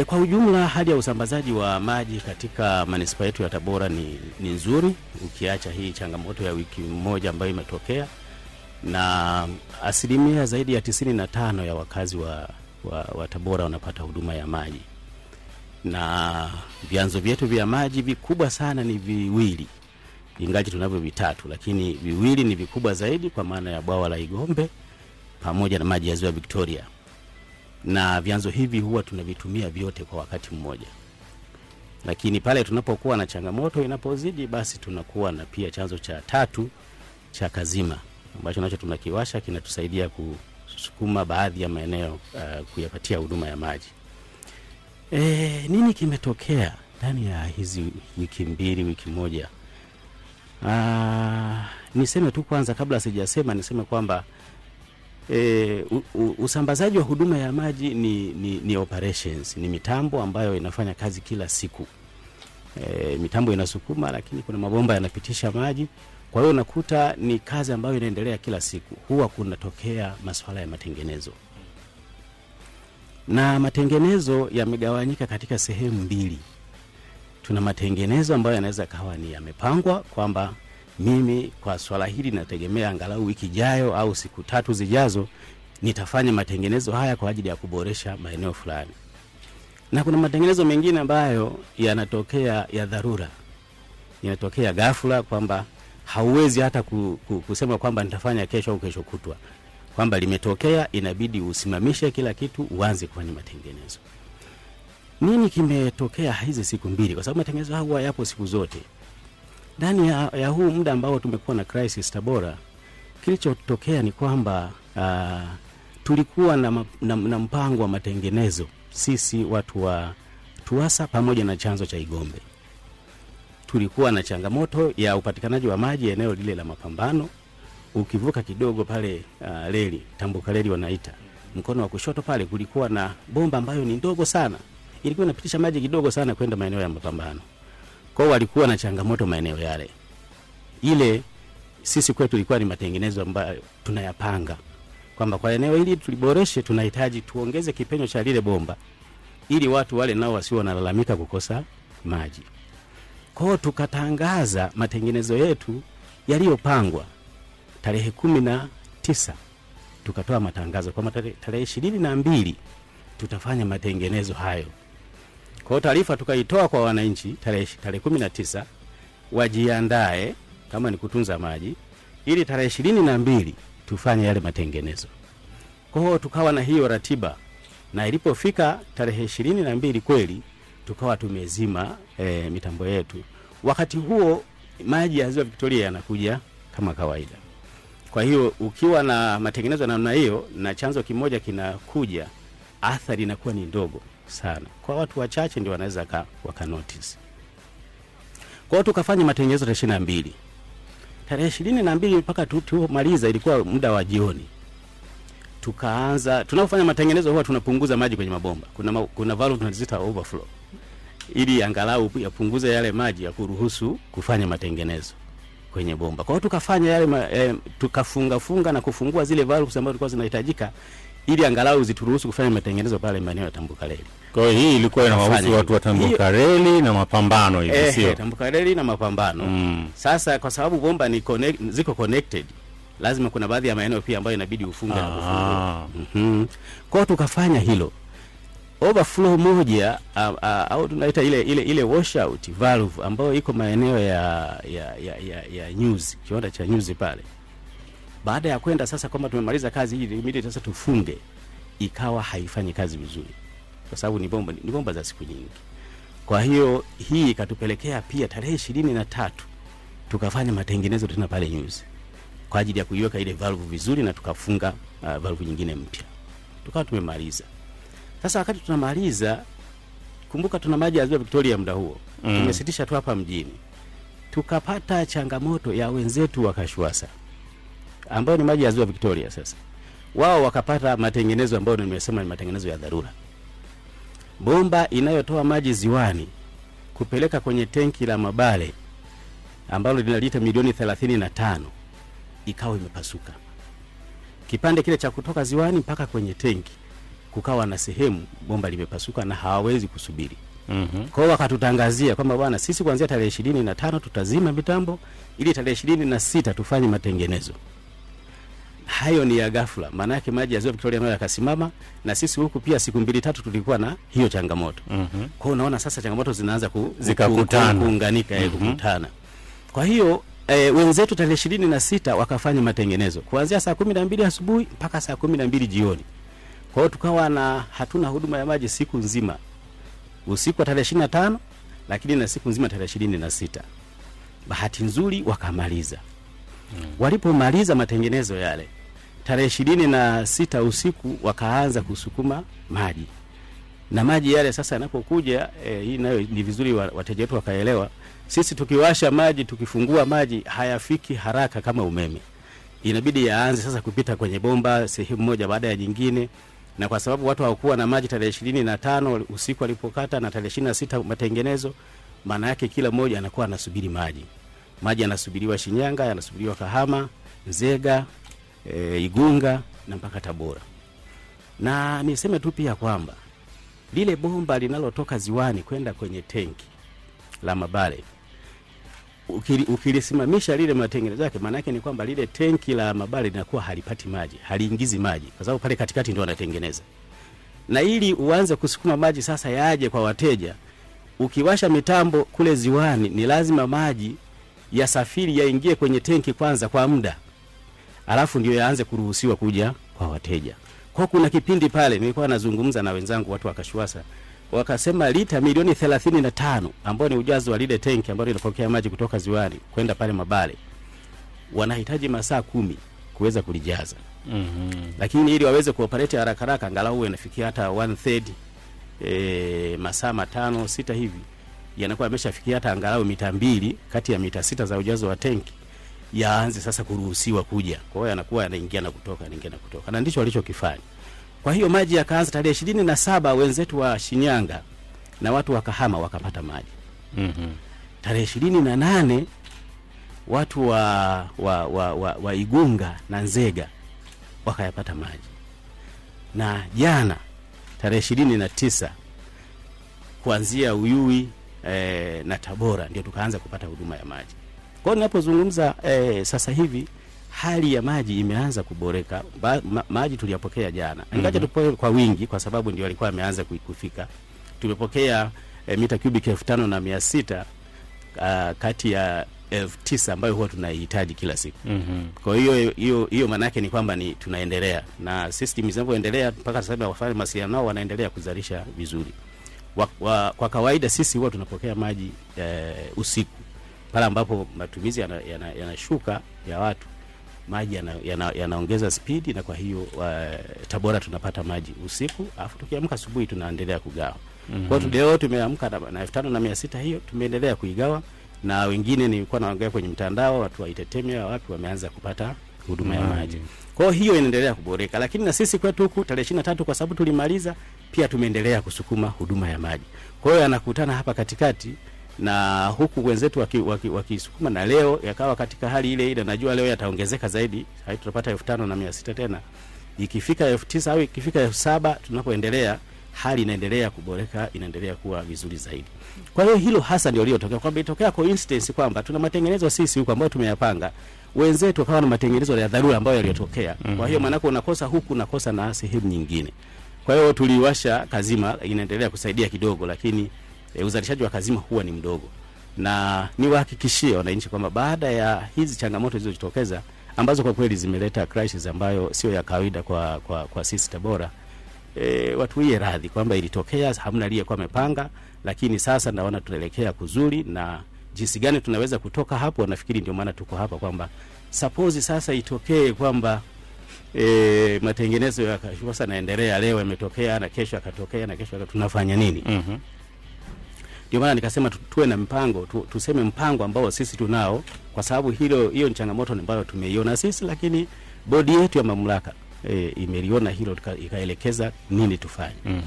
Kwa ujumla hali ya usambazaji wa maji katika manispaa yetu ya Tabora ni nzuri, ukiacha hii changamoto ya wiki moja ambayo imetokea, na asilimia zaidi ya 95 ya wakazi wa Tabora wanapata huduma ya maji. Na vyanzo vyetu vya maji vikubwa sana ni viwili, ingawa tunavyo vitatu, lakini viwili ni vikubwa zaidi, kwa maana ya bwawa la Igombe pamoja na maji ya Ziwa Victoria. Na vyanzo hivi huwa tunavitumia vyote kwa wakati mmoja. Lakini pale tunapokuwa na changamoto inapozidi, basi tunakuwa na pia chanzo cha tatu cha Kazima, ambacho nacho tunakiwasha, kinatusaidia kusukuma baadhi ya maeneo kuyapatia huduma ya maji. Nini kimetokea ndani ya hizi wiki mbili, wiki moja? Niseme tu kwanza, kabla sijasema, niseme kwamba usambazaji wa huduma ya maji ni operations, ni mitambo ambayo inafanya kazi kila siku. Mitambo inasukuma, lakini kuna mabomba yanapitisha maji. Kwa hiyo unakuta ni kazi ambayo inaendelea kila siku. Huwa kunatokea masuala ya matengenezo, na matengenezo yamegawanyika katika sehemu mbili. Tuna matengenezo ambayo yanaweza kawa ni yamepangwa kwamba mimi kwa swala hili nategemea angalau wiki ijayo au siku 3 zijazo nitafanya matengenezo haya kwa ajili ya kuboresha maeneo fulani. Na kuna matengenezo mengine ambayo yanatokea ya dharura, yanatokea ghafla, kwamba hauwezi hata kusema kwamba nitafanya kesho au kesho kutwa, kwamba limetokea, inabidi usimamishe kila kitu uanze kufanya matengenezo. Nini kimetokea hizi siku mbili? Kwa sababu matengenezo huwa yapo siku zote. Ndani ya huu muda ambao tumekuwa na crisis Tabora, kilichotokea ni kwamba tulikuwa na mpango wa matengenezo sisi watu wa TUWASA pamoja na chanzo cha Igombe. Tulikuwa na changamoto ya upatikanaji wa maji eneo lile la Mapambano. Ukivuka kidogo pale reli, Tambuka reli wanaita, mkono wa kushoto pale kulikuwa na bomba ambayo ni ndogo sana. Ilikuwa inapitisha maji kidogo sana kwenda maeneo ya Mapambano. Kwa hiyo walikuwa na changamoto maeneo yale. Ile sisi kwetu ilikuwa ni matengenezo ambayo tunayapanga kwamba kwa eneo hili tuliboreshe, tunahitaji tuongeze kipenyo cha lile bomba ili watu wale nao wasiwe wanalalamika kukosa maji. Kwa hiyo tukatangaza matengenezo yetu yaliyopangwa tarehe 19, tukatoa matangazo kwamba tarehe 22 tutafanya matengenezo hayo. Kwa hiyo taarifa tukaitoa kwa wananchi tarehe 19 wajiandae kama ni kutunza maji, ili tarehe 22 tufanye yale matengenezo. Kwa hiyo tukawa na hiyo ratiba, na ilipofika tarehe 22 kweli tukawa tumezima mitambo yetu. Wakati huo maji ya Ziwa Victoria yanakuja kama kawaida. Kwa hiyo ukiwa na matengenezo namna hiyo na chanzo kimoja kinakuja, athari inakuwa ni ndogo sana. Kwa watu wachache ndio wanaweza waka notice. Kwa hiyo tukafanya matengenezo tarehe 22. Tarehe 22 mpaka tumaliza ilikuwa muda wa jioni. Tukaanza, tunapofanya matengenezo huwa tunapunguza maji kwenye mabomba. Kuna valve tunaziita overflow, ili angalau yapunguze yale maji ya kuruhusu kufanya matengenezo kwenye bomba. Kwa hiyo tukafanya yale tukafunga na kufungua zile valves ambazo zilikuwa zinahitajika ili angalau zituruhusu kufanya matengenezo pale maeneo ya Tambuka reli. Kwa hiyo hii ilikuwa inawahusu watu wa Tambuka reli na Mapambano hivi, sio? Tambuka reli na Mapambano. Sasa kwa sababu bomba ni ziko connected, lazima kuna baadhi ya maeneo pia ambayo inabidi ufunge na kufungua. Kwa hiyo tukafanya hilo. Overflow moja au tunaita ile washout valve ambayo iko maeneo ya nyuzi, kiwanda cha nyuzi pale. Baada ya kwenda sasa kwamba tumemaliza kazi hii, immediately sasa tufunge, ikawa haifanyi kazi vizuri kwa sababu ni bomba za siku nyingi. Kwa hiyo hii ikatupelekea pia tarehe 23 tukafanya matengenezo tena pale nyuzi kwa ajili ya kuiweka ile valve vizuri, na tukafunga valve nyingine mpya. Tukawa tumemaliza. Sasa wakati tunamaliza, kumbuka tuna maji ya Ziwa Victoria muda huo. Tumesitisha tu hapa mjini. Tukapata changamoto ya wenzetu wa Kashuasa ambao ni maji ya Ziwa Victoria. Sasa wao wakapata matengenezo ambayo nimesema ni matengenezo ya dharura. Bomba inayotoa maji ziwani kupeleka kwenye tenki la Mabale ambalo lina lita milioni 35 ikawa imepasuka. Kipande kile cha kutoka ziwani mpaka kwenye tenki kukawa na sehemu bomba limepasuka na hawawezi kusubiri. Kwa hiyo wakatutangazia kwamba bwana, sisi kuanzia tarehe 25 tutazima mitambo ili tarehe 26 tufanye matengenezo. Hayo ni ya ghafla, maana yake maji ya Ziwa Victoria nayo yakasimama, na sisi huku pia siku 2-3 tulikuwa na hiyo changamoto. Kwa hiyo unaona sasa changamoto zinaanza kuunganika, kukutana. Kwa hiyo wenzetu tarehe 26 wakafanya matengenezo kuanzia saa 12 asubuhi mpaka saa 12 jioni. Kwa hiyo tukawa hatuna huduma ya maji siku nzima. Usiku wa tarehe 25, lakini na siku nzima tarehe 26. Bahati nzuri wakamaliza. Walipomaliza matengenezo yale, tarehe 26 usiku wakaanza kusukuma maji. Na maji yale sasa yanapokuja, hii nayo ni vizuri wateja wetu wakaelewa, sisi tukiwasha maji, tukifungua maji hayafiki haraka kama umeme. Inabidi yaanze sasa kupita kwenye bomba sehemu moja baada ya nyingine. Na kwa sababu watu hawakuwa na maji tarehe 25 usiku walipokata na tarehe 26 matengenezo, maana yake kila mmoja anakuwa anasubiri maji. Maji yanasubiriwa Shinyanga, yanasubiriwa Kahama, Nzega, Igunga na mpaka Tabora. Na niseme tu pia kwamba lile bomba linalotoka ziwani kwenda kwenye tenki la Mabale, ukilisimamisha lile matengenezo yake, maana yake ni kwamba lile tenki la Mabale linakuwa halipati maji, haliingizi maji, kwa sababu pale katikati ndio wanatengeneza. Na ili uanze kusukuma maji sasa yaje kwa wateja, ukiwasha mitambo kule ziwani, ni lazima maji yasafiri yaingie kwenye tenki kwanza kwa muda, alafu ndio yaanze kuruhusiwa kuja kwa wateja. Kwa kuna kipindi pale nilikuwa nazungumza na wenzangu watu wa Kashiwasa, wakasema lita milioni 35 ambao ni ujazo wa lile tenki ambalo linapokea maji kutoka ziwani kwenda pale Mabale, wanahitaji masaa 10 kuweza kulijaza. Lakini ili waweze kuoperate haraka haraka, angalau inafikia hata 1/3 masaa 5-6 hivi, yanakuwa yameshafikia hata angalau mita 2 kati ya mita 6 za ujazo wa tenki, yaanze sasa kuruhusiwa kuja. Kwa hiyo yanakuwa yanaingia na kutoka, yanaingia na kutoka. Na ndicho walichokifanya. Kwa hiyo maji yakaanza tarehe 27 wenzetu wa Shinyanga na watu wa Kahama wakapata maji. Tarehe 28 watu wa Igunga na Nzega wakayapata maji. Na jana tarehe 29 kuanzia Uyui na Tabora ndio tukaanza kupata huduma ya maji. Kwa hiyo ninapozungumza sasa hivi hali ya maji imeanza kuboreka. Maji tuliyapokea jana. Ingawa tupokea kwa wingi kwa sababu ndio walikuwa wameanza kufika. Tumepokea mita cubic 5600 kati ya 9000 ambayo huwa tunahitaji kila siku. Kwa hiyo maana yake ni kwamba tunaendelea na system zinazoendelea mpaka sasa wafanye mawasiliano nao wanaendelea kuzalisha vizuri. Kwa kawaida sisi huwa tunapokea maji usiku. Pale ambapo matumizi yanashuka ya watu, maji yanaongeza speed, na kwa hiyo Tabora tunapata maji usiku, afu tukiamka asubuhi tunaendelea kugawa. Kwa hiyo leo tumeamka na 5600 hiyo tumeendelea kuigawa, na wengine nilikuwa naongea kwenye mtandao watu wa Itetemea watu wameanza kupata huduma ya maji. Kwa hiyo inaendelea kuboreka, lakini na sisi kwetu huku tarehe 23 kwa sababu tulimaliza pia tumeendelea kusukuma huduma ya maji. Kwa hiyo yanakutana hapa katikati, na huku wenzetu wakisukuma na leo yakawa katika hali ile ile. Najua leo yataongezeka zaidi, tutapata 5600 tena. Ikifika 9000 au ikifika 7000 tunapoendelea, hali inaendelea kuboreka, inaendelea kuwa vizuri zaidi. Kwa hiyo hilo hasa ndio lilotokea, kwamba itokea coincidence kwamba tuna matengenezo sisi huko ambayo tumeyapanga, wenzetu wakawa na matengenezo ya dharura ambayo yaliyotokea. Kwa hiyo maana unakosa huku unakosa na sehemu nyingine. Kwa hiyo tuliwasha Kazima, inaendelea kusaidia kidogo, lakini uzalishaji wa Kazima huwa ni mdogo. Na niwahakikishie wananchi kwamba baada ya hizi changamoto zilizojitokeza ambazo kwa kweli zimeleta crisis ambayo sio ya kawaida kwa sisi Tabora, watuwie radhi kwamba ilitokea, hamna aliyekuwa amepanga, lakini sasa naona tunaelekea kuzuri, na jinsi gani tunaweza kutoka hapo. Nafikiri ndio maana tuko hapa, kwamba suppose sasa itokee kwamba matengenezo ya Kashiwasa naendelea, leo yametokea na kesho akatokea na kesho tunafanya nini? Ndio maana nikasema tuwe na mpango, tuseme mpango ambao sisi tunao, kwa sababu hiyo ni changamoto ambayo tumeiona sisi, lakini bodi yetu ya mamlaka imeliona hilo ikaelekeza nini tufanye.